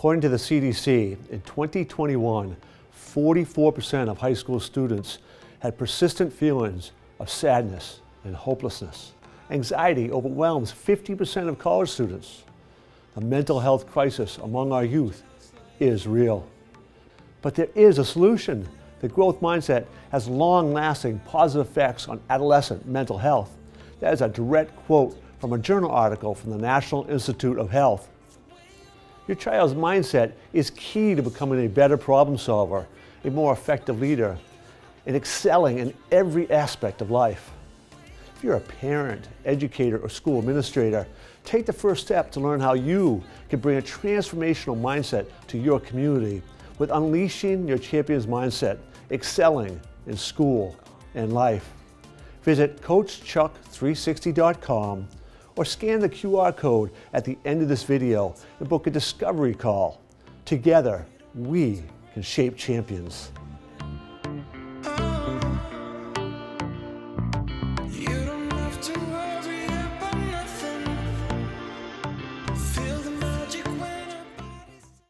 According to the CDC, in 2021, 44% of high school students had persistent feelings of sadness and hopelessness. Anxiety overwhelms 50% of college students. The mental health crisis among our youth is real. But there is a solution. The growth mindset has long-lasting positive effects on adolescent mental health. That is a direct quote from a journal article from the National Institute of Health. Your child's mindset is key to becoming a better problem solver, a more effective leader, and excelling in every aspect of life. If you're a parent, educator, or school administrator, take the first step to learn how you can bring a transformational mindset to your community with Unleashing Your Champion's Mindset, excelling in school and life. Visit CoachChuck360.com or scan the QR code at the end of this video and book a discovery call. Together, we can shape champions.